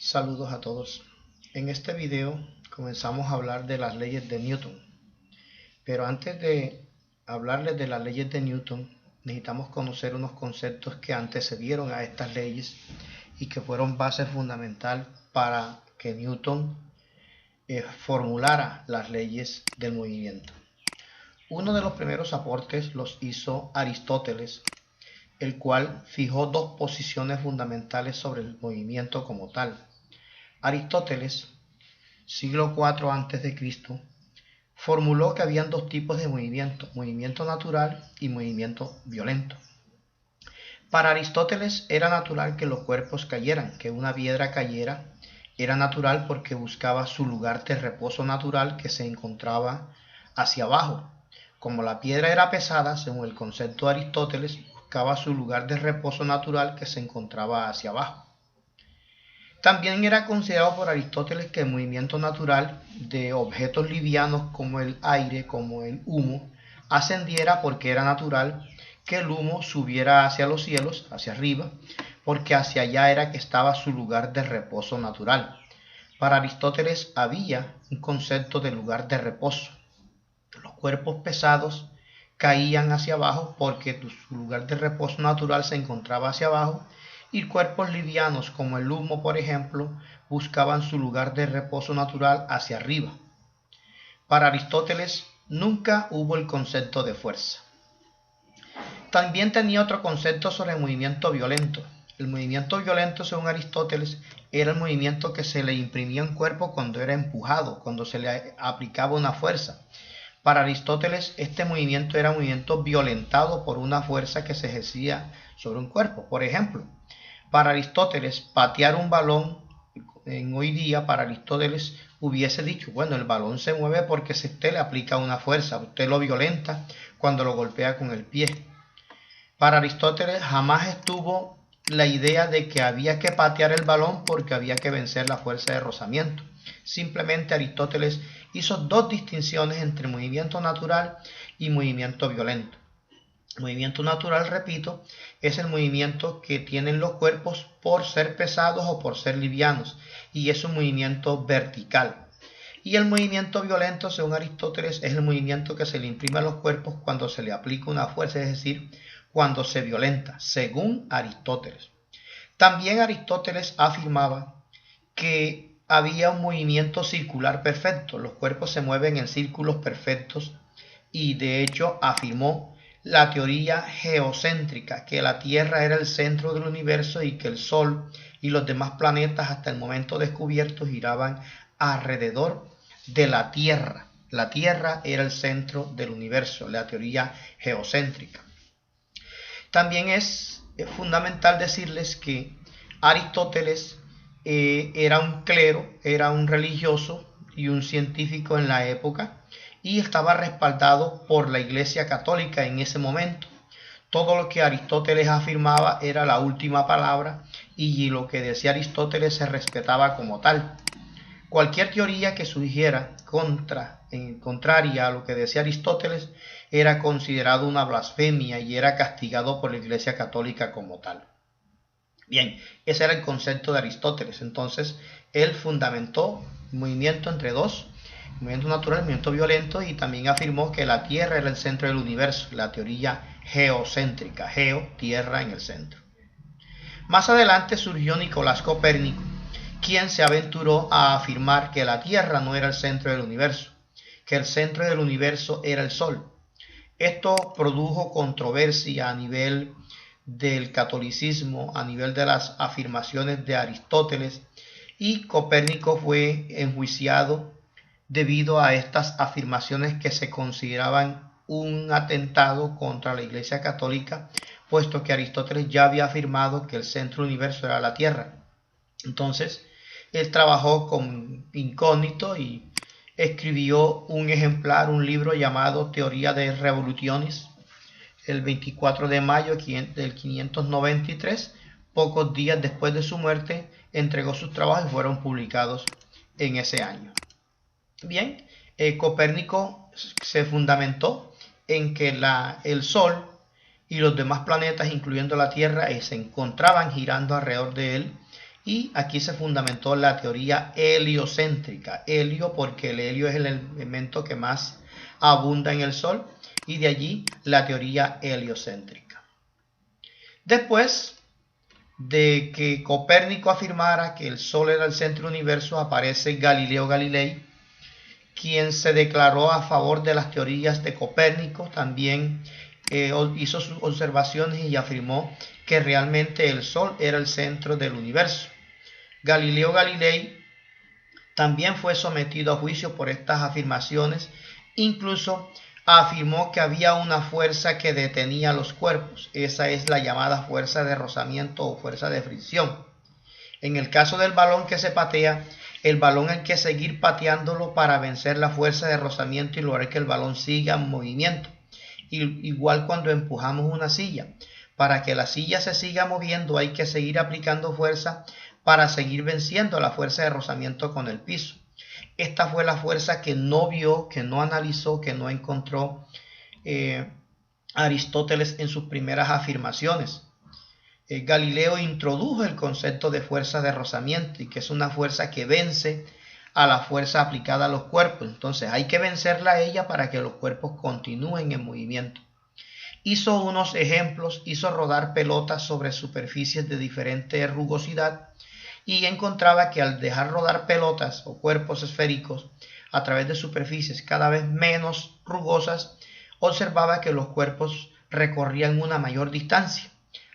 Saludos a todos. En este video comenzamos a hablar de las leyes de Newton. Pero antes de hablarles de las leyes de Newton, necesitamos conocer unos conceptos que antecedieron a estas leyes y que fueron base fundamental para que Newton formulara las leyes del movimiento. Uno de los primeros aportes los hizo Aristóteles, el cual fijó dos posiciones fundamentales sobre el movimiento como tal. Aristóteles, siglo IV a.C., formuló que habían dos tipos de movimiento natural y movimiento violento. Para Aristóteles era natural que los cuerpos cayeran, que una piedra cayera, era natural porque buscaba su lugar de reposo natural que se encontraba hacia abajo. Como la piedra era pesada, según el concepto de Aristóteles, buscaba su lugar de reposo natural que se encontraba hacia abajo. También era considerado por Aristóteles que el movimiento natural de objetos livianos como el aire, como el humo, ascendiera porque era natural que el humo subiera hacia los cielos, hacia arriba, porque hacia allá era que estaba su lugar de reposo natural. Para Aristóteles había un concepto de lugar de reposo. Los cuerpos pesados caían hacia abajo porque su lugar de reposo natural se encontraba hacia abajo, y cuerpos livianos como el humo, por ejemplo, buscaban su lugar de reposo natural hacia arriba. Para Aristóteles nunca hubo el concepto de fuerza. También tenía otro concepto sobre el movimiento violento. El movimiento violento, según Aristóteles, era el movimiento que se le imprimía a un cuerpo cuando era empujado, cuando se le aplicaba una fuerza. Para Aristóteles, este movimiento era un movimiento violentado por una fuerza que se ejercía sobre un cuerpo. Por ejemplo, para Aristóteles, patear un balón en hoy día, para Aristóteles hubiese dicho, bueno, el balón se mueve porque si usted le aplica una fuerza, usted lo violenta cuando lo golpea con el pie. Para Aristóteles jamás estuvo la idea de que había que patear el balón porque había que vencer la fuerza de rozamiento. Simplemente Aristóteles hizo dos distinciones entre movimiento natural y movimiento violento. Movimiento natural, repito, es el movimiento que tienen los cuerpos por ser pesados o por ser livianos, y es un movimiento vertical. Y el movimiento violento, según Aristóteles, es el movimiento que se le imprime a los cuerpos cuando se le aplica una fuerza, es decir, cuando se violenta, según Aristóteles. También Aristóteles afirmaba que había un movimiento circular perfecto, los cuerpos se mueven en círculos perfectos, y de hecho afirmó la teoría geocéntrica, que la Tierra era el centro del universo y que el Sol y los demás planetas hasta el momento descubiertos giraban alrededor de la Tierra. La Tierra era el centro del universo, la teoría geocéntrica. También es fundamental decirles que Aristóteles era un clero, era un religioso y un científico en la época, y estaba respaldado por la Iglesia Católica en ese momento. Todo lo que Aristóteles afirmaba era la última palabra, y lo que decía Aristóteles se respetaba como tal. Cualquier teoría que surgiera contraria a lo que decía Aristóteles era considerado una blasfemia y era castigado por la Iglesia Católica como tal. Bien, ese era el concepto de Aristóteles. Entonces, él fundamentó un movimiento entre dos, movimiento natural y movimiento violento, y también afirmó que la Tierra era el centro del universo, la teoría geocéntrica, geo, tierra en el centro. Más adelante surgió Nicolás Copérnico, quien se aventuró a afirmar que la Tierra no era el centro del universo, que el centro del universo era el Sol. Esto produjo controversia a nivel del catolicismo, a nivel de las afirmaciones de Aristóteles, y Copérnico fue enjuiciado debido a estas afirmaciones que se consideraban un atentado contra la Iglesia Católica, puesto que Aristóteles ya había afirmado que el centro del universo era la Tierra. Entonces, él trabajó con incógnito y escribió un ejemplar, un libro llamado Teoría de Revoluciones, el 24 de mayo del 593, pocos días después de su muerte, entregó sus trabajos y fueron publicados en ese año. Bien, Copérnico se fundamentó en que el Sol y los demás planetas, incluyendo la Tierra, se encontraban girando alrededor de él y aquí se fundamentó la teoría heliocéntrica. Helio porque el helio es el elemento que más abunda en el Sol, y de allí la teoría heliocéntrica. Después de que Copérnico afirmara que el Sol era el centro del universo, aparece Galileo Galilei, quien se declaró a favor de las teorías de Copérnico. También hizo sus observaciones y afirmó que realmente el Sol era el centro del universo. Galileo Galilei también fue sometido a juicio por estas afirmaciones. Incluso afirmó que había una fuerza que detenía los cuerpos. Esa es la llamada fuerza de rozamiento o fuerza de fricción. En el caso del balón que se patea, el balón hay que seguir pateándolo para vencer la fuerza de rozamiento y lograr que el balón siga en movimiento. Igual cuando empujamos una silla. Para que la silla se siga moviendo hay que seguir aplicando fuerza para seguir venciendo la fuerza de rozamiento con el piso. Esta fue la fuerza que no vio, que no analizó, que no encontró Aristóteles en sus primeras afirmaciones. Galileo introdujo el concepto de fuerza de rozamiento, y que es una fuerza que vence a la fuerza aplicada a los cuerpos. Entonces hay que vencerla a ella para que los cuerpos continúen en movimiento. Hizo unos ejemplos, hizo rodar pelotas sobre superficies de diferente rugosidad, y encontraba que al dejar rodar pelotas o cuerpos esféricos a través de superficies cada vez menos rugosas, observaba que los cuerpos recorrían una mayor distancia,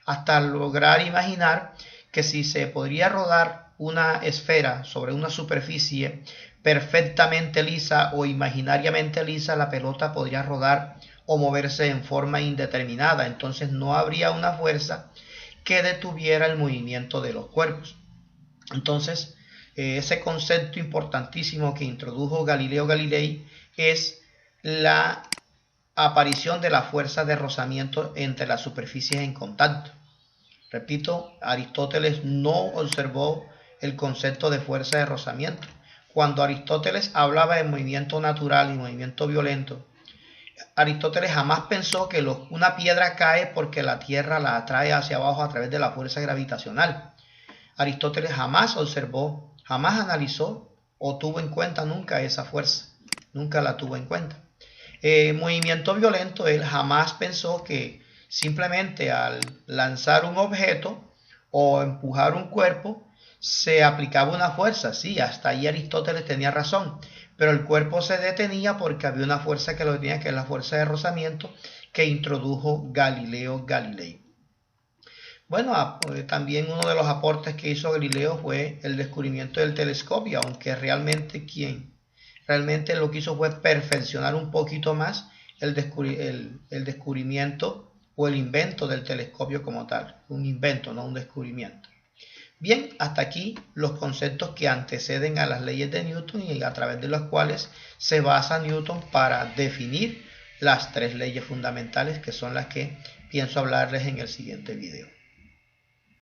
hasta lograr imaginar que si se podría rodar una esfera sobre una superficie perfectamente lisa o imaginariamente lisa, la pelota podría rodar o moverse en forma indeterminada. Entonces no habría una fuerza que detuviera el movimiento de los cuerpos. Entonces, ese concepto importantísimo que introdujo Galileo Galilei es la aparición de la fuerza de rozamiento entre las superficies en contacto. Repito, Aristóteles no observó el concepto de fuerza de rozamiento. Cuando Aristóteles hablaba de movimiento natural y movimiento violento, Aristóteles jamás pensó que una piedra cae porque la Tierra la atrae hacia abajo a través de la fuerza gravitacional. Aristóteles jamás observó, jamás analizó o tuvo en cuenta nunca esa fuerza. Nunca la tuvo en cuenta. Movimiento violento, él jamás pensó que simplemente al lanzar un objeto o empujar un cuerpo se aplicaba una fuerza. Sí, hasta ahí Aristóteles tenía razón, pero el cuerpo se detenía porque había una fuerza que lo detenía, que es la fuerza de rozamiento que introdujo Galileo Galilei. Bueno, también uno de los aportes que hizo Galileo fue el descubrimiento del telescopio, aunque realmente lo que hizo fue perfeccionar un poquito más el descubrimiento o el invento del telescopio como tal. Un invento, no un descubrimiento. Bien, hasta aquí los conceptos que anteceden a las leyes de Newton y a través de los cuales se basa Newton para definir las tres leyes fundamentales, que son las que pienso hablarles en el siguiente video.